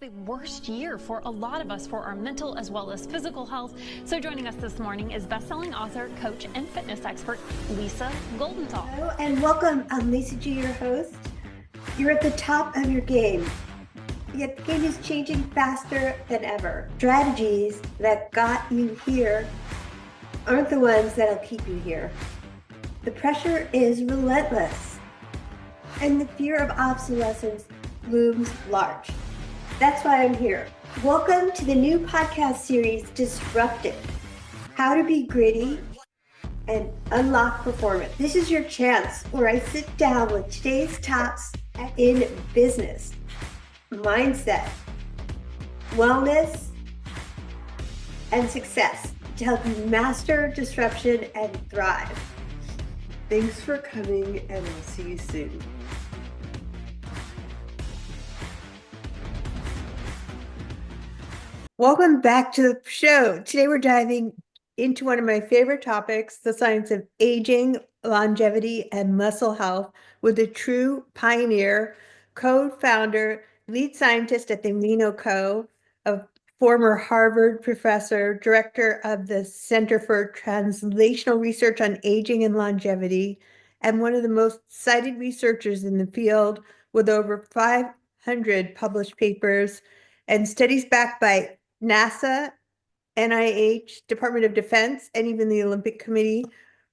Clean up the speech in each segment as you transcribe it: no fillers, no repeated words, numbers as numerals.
The worst year for a lot of us for our mental as well as physical health. So joining us this morning is best-selling author, coach, and fitness expert, Lisa Goldenthal. Hello and welcome. I'm Lisa G, your host. You're at the top of your game, yet the game is changing faster than ever. Strategies that got you here aren't the ones that'll keep you here. The pressure is relentless, and the fear of obsolescence looms large. That's why I'm here. Welcome to the new podcast series, Disrupted: How to Be Gritty and Unlock Performance. This is your chance where I sit down with today's tops in business, mindset, wellness, and success to help you master disruption and thrive. Thanks for coming, and I'll see you soon. Welcome back to the show. Today we're diving into one of my favorite topics, the science of aging, longevity, and muscle health, with a true pioneer, co-founder, lead scientist at the Amino Co, a former Harvard professor, director of the Center for Translational Research on Aging and Longevity, and one of the most cited researchers in the field, with over 500 published papers and studies backed by NASA, NIH, Department of Defense, and even the Olympic Committee.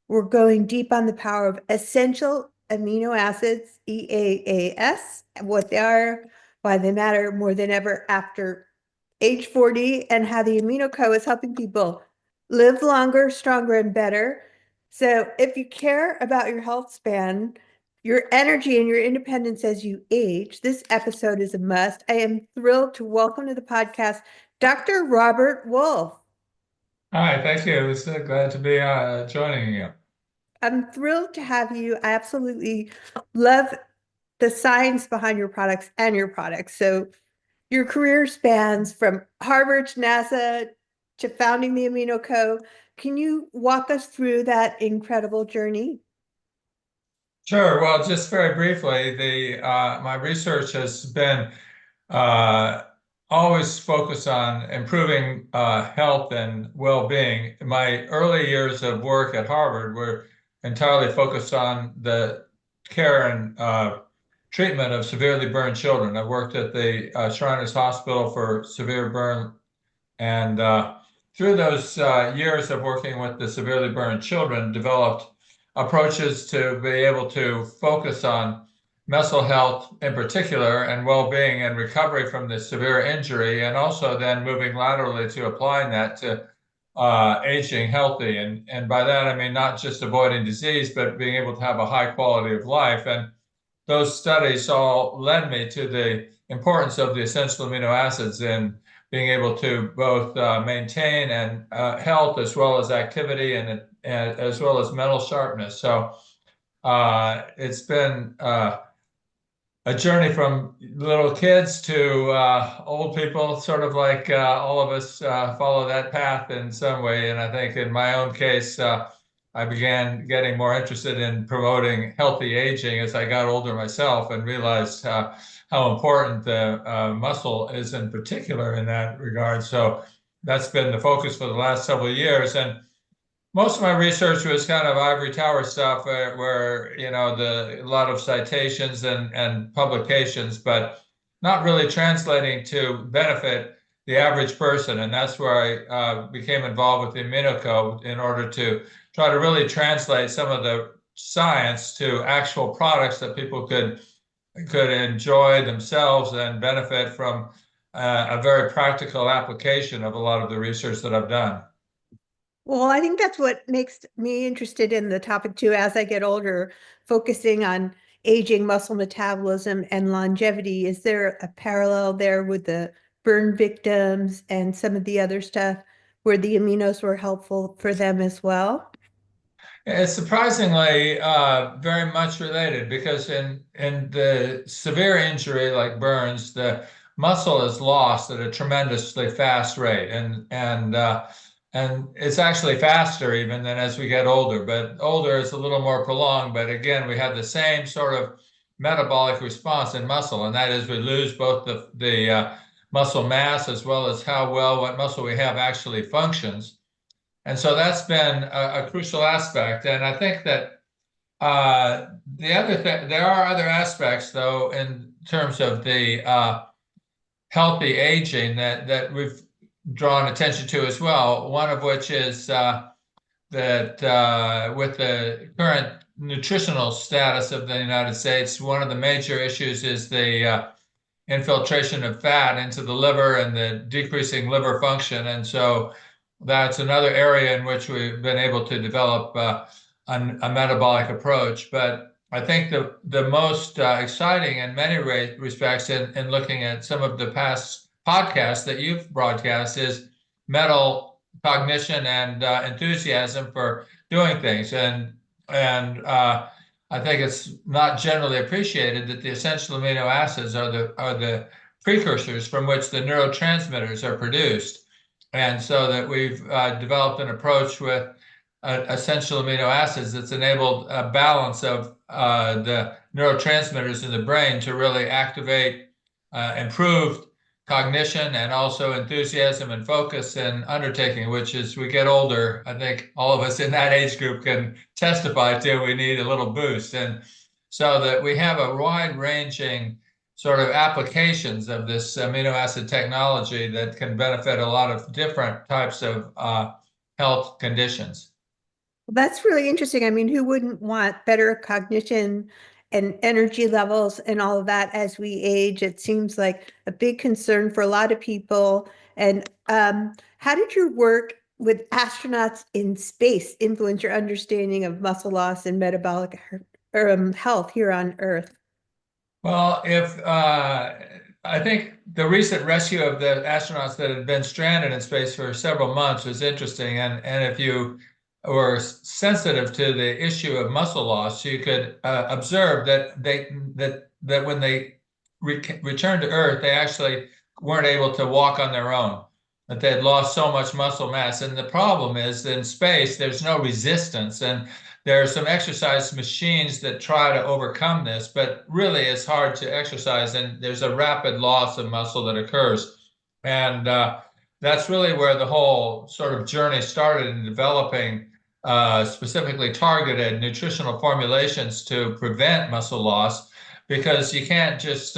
We're going deep on the power of essential amino acids, EAAs, what they are, why they matter more than ever after age 40, and how the Amino Co is helping people live longer, stronger, and better. So if you care about your health span, your energy, and your independence as you age, this episode is a must. I am thrilled to welcome to the podcast Dr. Robert Wolfe. Hi, thank you. It's glad to be joining you. I'm thrilled to have you. I absolutely love the science behind your products and your products. So your career spans from Harvard to NASA to founding the Amino Co. Can you walk us through that incredible journey? Sure. Well, just very briefly, my research has been always focused on improving health and well-being. My early years of work at Harvard were entirely focused on the care and treatment of severely burned children. I worked at the Shriners Hospital for severe burn, and through those years of working with the severely burned children, developed approaches to be able to focus on muscle health in particular, and well-being and recovery from the severe injury, and also then moving laterally to applying that to aging healthy. And by that, I mean not just avoiding disease, but being able to have a high quality of life. And those studies all led me to the importance of the essential amino acids in being able to both maintain and health, as well as activity, and as well as mental sharpness. So it's been a journey from little kids to old people, sort of like all of us follow that path in some way. And I think in my own case, I began getting more interested in promoting healthy aging as I got older myself, and realized how important the muscle is in particular in that regard. So that's been the focus for the last several years. And most of my research was kind of ivory tower stuff, where a lot of citations and publications, but not really translating to benefit the average person. And that's where I became involved with the Amino Co in order to try to really translate some of the science to actual products that people could enjoy themselves and benefit from a very practical application of a lot of the research that I've done. Well, I think that's what makes me interested in the topic too, as I get older, focusing on aging, muscle metabolism, and longevity. Is there a parallel there with the burn victims and some of the other stuff where the aminos were helpful for them as well? It's surprisingly very much related, because in the severe injury like burns, the muscle is lost at a tremendously fast rate, and it's actually faster even than as we get older. But older is a little more prolonged. But again, we have the same sort of metabolic response in muscle, and that is we lose both the muscle mass as well as how well what muscle we have actually functions. And so that's been a crucial aspect. And I think that the other thing, there are other aspects though in terms of the healthy aging that we've drawn attention to as well. One of which is that with the current nutritional status of the United States, one of the major issues is the infiltration of fat into the liver and the decreasing liver function. And so that's another area in which we've been able to develop a metabolic approach. But I think the most exciting in many respects in looking at some of the past podcasts that you've broadcast is mental cognition and enthusiasm for doing things. And I think it's not generally appreciated that the essential amino acids are the precursors from which the neurotransmitters are produced. And so that we've developed an approach with essential amino acids that's enabled a balance of the neurotransmitters in the brain to really activate improved cognition and also enthusiasm and focus in undertaking, which as we get older, I think all of us in that age group can testify to, we need a little boost. And so that we have a wide-ranging sort of applications of this amino acid technology that can benefit a lot of different types of health conditions. That's really interesting. I mean, who wouldn't want better cognition and energy levels and all of that as we age? It seems like a big concern for a lot of people. And how did your work with astronauts in space influence your understanding of muscle loss and metabolic health here on Earth? Well, I think the recent rescue of the astronauts that had been stranded in space for several months was interesting. And if you were sensitive to the issue of muscle loss, you could observe that when they returned to Earth, they actually weren't able to walk on their own, that they had lost so much muscle mass. And the problem is that in space, there's no resistance. And there are some exercise machines that try to overcome this, but really it's hard to exercise, and there's a rapid loss of muscle that occurs. And that's really where the whole sort of journey started in developing specifically targeted nutritional formulations to prevent muscle loss, because you can't just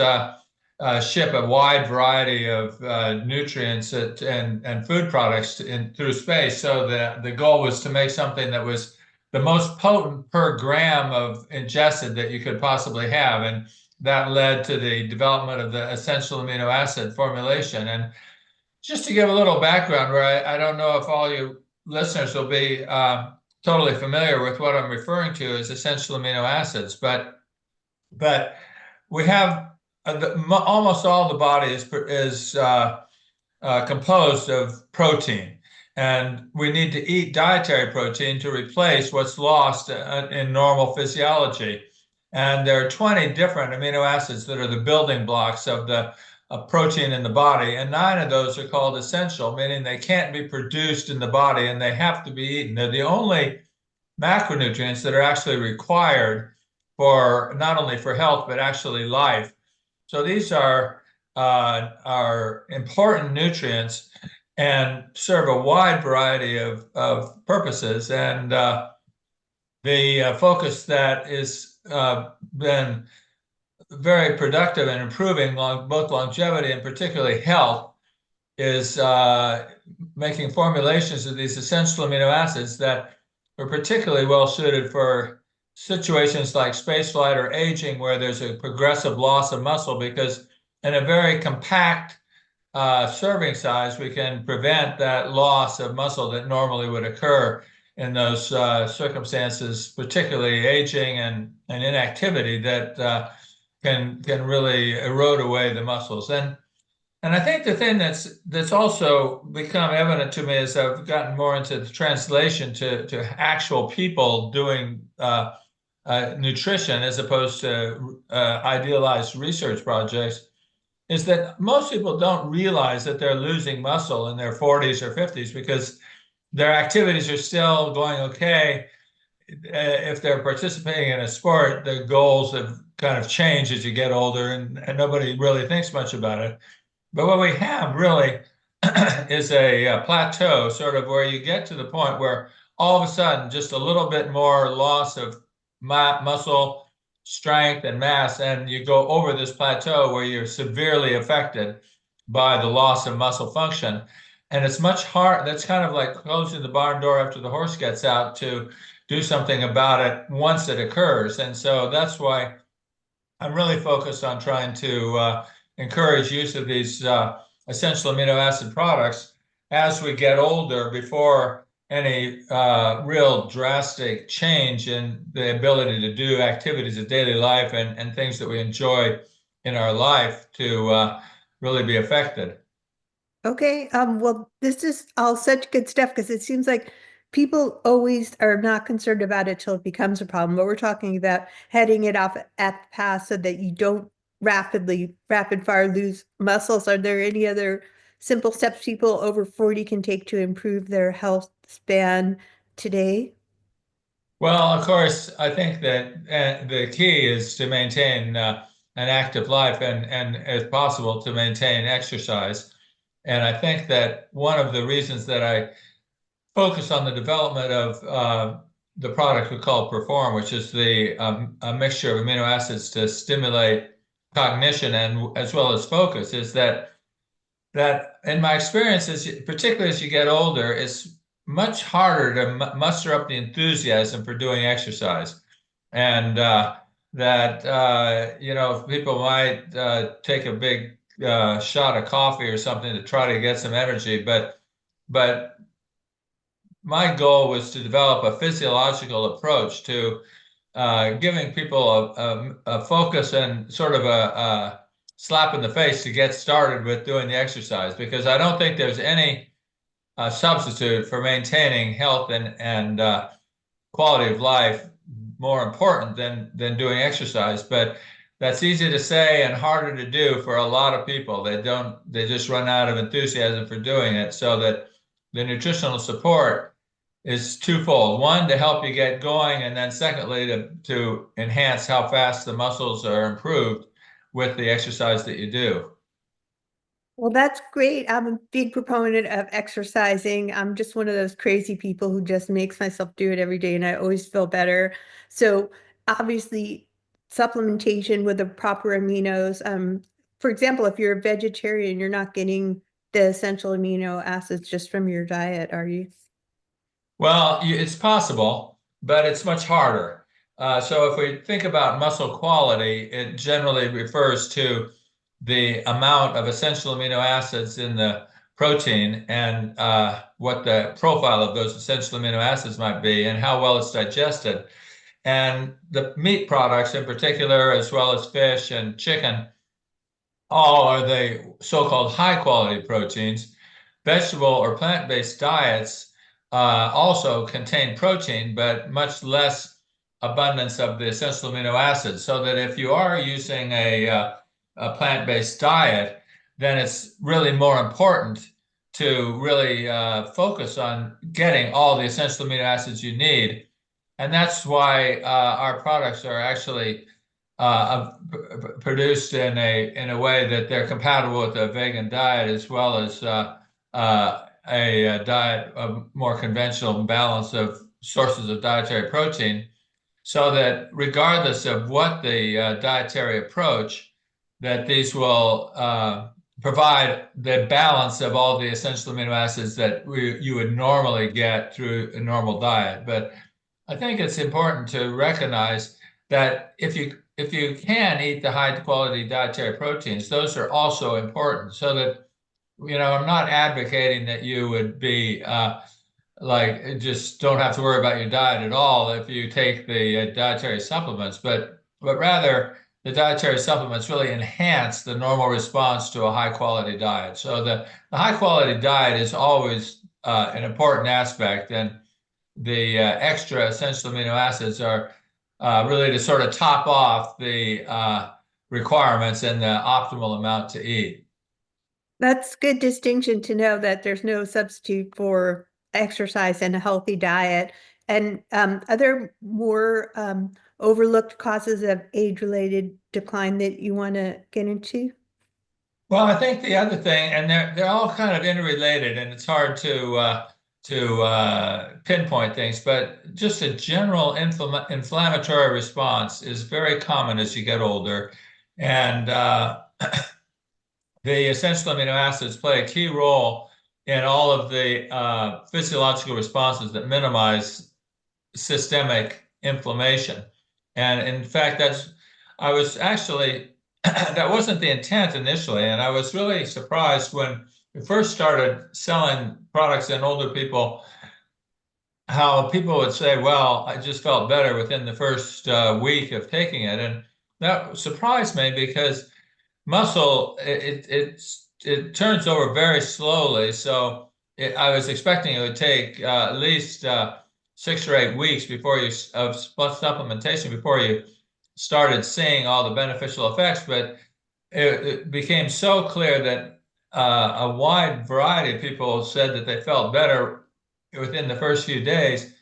ship a wide variety of nutrients and food products through space. So the goal was to make something that was the most potent per gram of ingested that you could possibly have. And that led to the development of the essential amino acid formulation. And just to give a little background, where I don't know if all you listeners will be totally familiar with what I'm referring to as essential amino acids, but we have almost all the body is composed of protein. And we need to eat dietary protein to replace what's lost in normal physiology. And there are 20 different amino acids that are the building blocks of the protein in the body. And 9 of those are called essential, meaning they can't be produced in the body and they have to be eaten. They're the only macronutrients that are actually required for not only for health, but actually life. So these are important nutrients and serve a wide variety of purposes. And the focus that has been very productive in improving both longevity and particularly health is making formulations of these essential amino acids that are particularly well suited for situations like spaceflight or aging, where there's a progressive loss of muscle, because in a very compact serving size, we can prevent that loss of muscle that normally would occur in those circumstances, particularly aging and inactivity that can really erode away the muscles. And I think the thing that's also become evident to me as I've gotten more into the translation to actual people doing nutrition as opposed to idealized research projects, is that most people don't realize that they're losing muscle in their 40s or 50s because their activities are still going okay. If they're participating in a sport, their goals have kind of changed as you get older, and nobody really thinks much about it. But what we have really is a plateau, sort of where you get to the point where all of a sudden just a little bit more loss of muscle strength and mass, and you go over this plateau where you're severely affected by the loss of muscle function. And it's much hard. That's kind of like closing the barn door after the horse gets out to do something about it once it occurs. And so that's why I'm really focused on trying to encourage use of these essential amino acid products as we get older before any real drastic change in the ability to do activities of daily life and things that we enjoy in our life to really be affected. Okay, well, this is all such good stuff because it seems like people always are not concerned about it till it becomes a problem, but we're talking about heading it off at the pass so that you don't rapid fire lose muscles. Are there any other simple steps people over 40 can take to improve their health span today? Well, of course, I think that the key is to maintain an active life and, if possible, to maintain exercise. And I think that one of the reasons that I focus on the development of the product we call Perform, which is a mixture of amino acids to stimulate cognition and as well as focus, is that in my experience, particularly as you get older, it's much harder to muster up the enthusiasm for doing exercise. And people might take a big shot of coffee or something to try to get some energy, but my goal was to develop a physiological approach to giving people a focus and sort of a slap in the face to get started with doing the exercise, because I don't think there's any substitute for maintaining health and quality of life more important than doing exercise. But that's easy to say and harder to do for a lot of people. They just run out of enthusiasm for doing it. So that the nutritional support is twofold. One, to help you get going, and then secondly, to enhance how fast the muscles are improved with the exercise that you do. Well, that's great. I'm a big proponent of exercising. I'm just one of those crazy people who just makes myself do it every day, and I always feel better. So obviously, supplementation with the proper aminos. For example, if you're a vegetarian, you're not getting the essential amino acids just from your diet, are you? Well, it's possible, but it's much harder. So if we think about muscle quality, it generally refers to the amount of essential amino acids in the protein and what the profile of those essential amino acids might be and how well it's digested. And the meat products in particular, as well as fish and chicken, all are the so-called high-quality proteins. Vegetable or plant-based diets also contain protein, but much less abundance of the essential amino acids. So that if you are using a plant-based diet, then it's really more important to really focus on getting all the essential amino acids you need. And that's why our products are actually produced in a way that they're compatible with a vegan diet, as well as a diet of more conventional balance of sources of dietary protein, so that regardless of what the dietary approach, that these will provide the balance of all the essential amino acids that you would normally get through a normal diet. But I think it's important to recognize that if you can eat the high quality dietary proteins, those are also important. So that, I'm not advocating that you would be like just don't have to worry about your diet at all if you take the dietary supplements, but rather the dietary supplements really enhance the normal response to a high quality diet. So the high quality diet is always an important aspect, and the extra essential amino acids are really to sort of top off the requirements and the optimal amount to eat. That's good distinction to know that there's no substitute for exercise and a healthy diet. And are there more overlooked causes of age-related decline that you want to get into? Well, I think the other thing, and they're all kind of interrelated, and it's hard to pinpoint things, but just a general inflammatory response is very common as you get older, and the essential amino acids play a key role in all of the physiological responses that minimize systemic inflammation. And in fact, I was actually, that wasn't the intent initially. And I was really surprised when we first started selling products in older people, how people would say, well, I just felt better within the first week of taking it. And that surprised me because muscle, it turns over very slowly. So I was expecting it would take at least 6 or 8 weeks before of supplementation before you started seeing all the beneficial effects. But it became so clear that a wide variety of people said that they felt better within the first few days.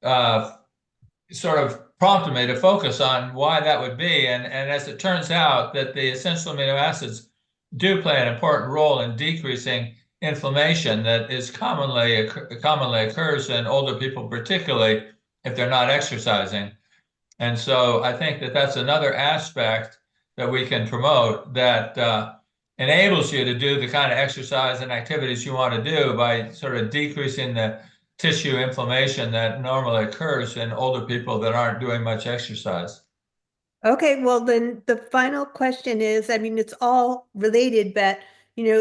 Sort of prompted me to focus on why that would be. And as it turns out, that the essential amino acids do play an important role in decreasing inflammation that is commonly occurs in older people, particularly if they're not exercising. And so I think that that's another aspect that we can promote that enables you to do the kind of exercise and activities you want to do by sort of decreasing the tissue inflammation that normally occurs in older people that aren't doing much exercise. Okay, well then the final question is, I mean, it's all related, but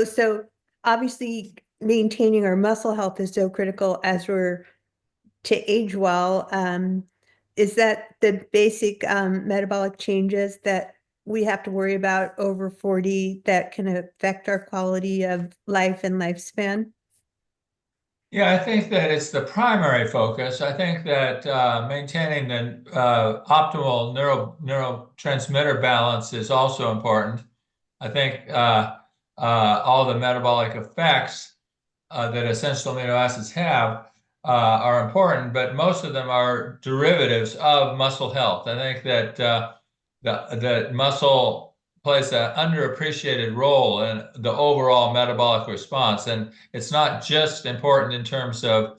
so obviously maintaining our muscle health is so critical as we're to age well. Is that the basic metabolic changes that we have to worry about over 40 that can affect our quality of life and lifespan? Yeah, I think that it's the primary focus. I think that maintaining the optimal neurotransmitter balance is also important. I think all the metabolic effects that essential amino acids have are important, but most of them are derivatives of muscle health. I think that that muscle plays an underappreciated role in the overall metabolic response. And it's not just important in terms of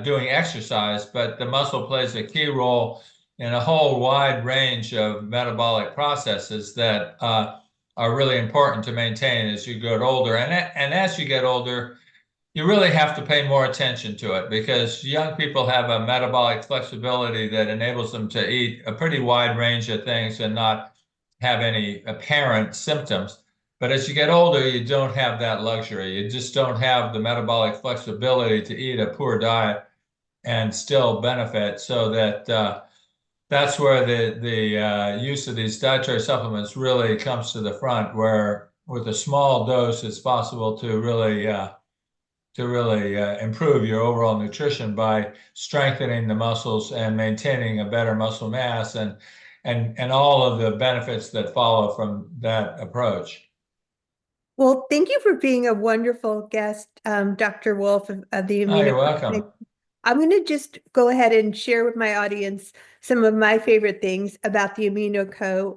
doing exercise, but the muscle plays a key role in a whole wide range of metabolic processes that are really important to maintain as you get older. And as you get older, you really have to pay more attention to it because young people have a metabolic flexibility that enables them to eat a pretty wide range of things and not have any apparent symptoms. But as you get older, you don't have that luxury. You just don't have the metabolic flexibility to eat a poor diet and still benefit. So that's where the use of these dietary supplements really comes to the front, where with a small dose, it's possible to really improve your overall nutrition by strengthening the muscles and maintaining a better muscle mass and all of the benefits that follow from that approach. Well, thank you for being a wonderful guest, Dr. Wolfe of the Oh, you're Amino. welcome. I'm going to just go ahead and share with my audience some of my favorite things about the Amino Co.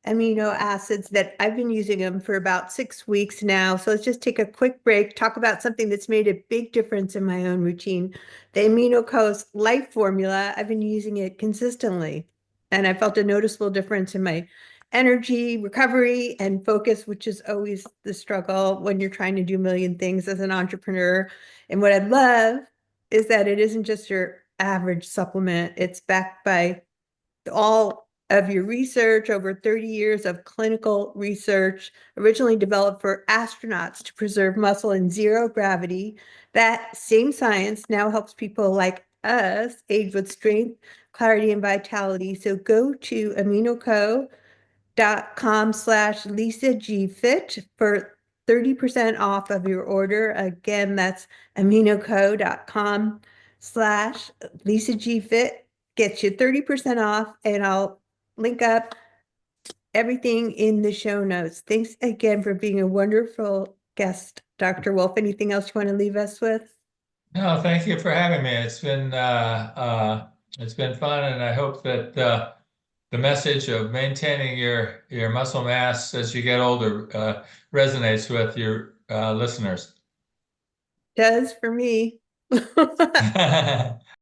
Amino acids that I've been using them for about 6 weeks now. So let's just take a quick break, talk about something that's made a big difference in my own routine. The Amino Co's Life Formula, I've been using it consistently, and I felt a noticeable difference in my energy, recovery, and focus, which is always the struggle when you're trying to do a million things as an entrepreneur. And what I love is that it isn't just your average supplement. It's backed by all of your research, over 30 years of clinical research, originally developed for astronauts to preserve muscle in zero gravity. That same science now helps people like us age with strength, clarity, and vitality. So go to aminocO.com/LisaGFit for 30% off of your order. Again, that's aminocO.com/LisaGFit. Gets you 30% off, and I'll link up everything in the show notes. Thanks again for being a wonderful guest, Dr. Wolfe. Anything else you want to leave us with? No, thank you for having me. It's been fun, and I hope that the message of maintaining your muscle mass as you get older resonates with your listeners. Does for me.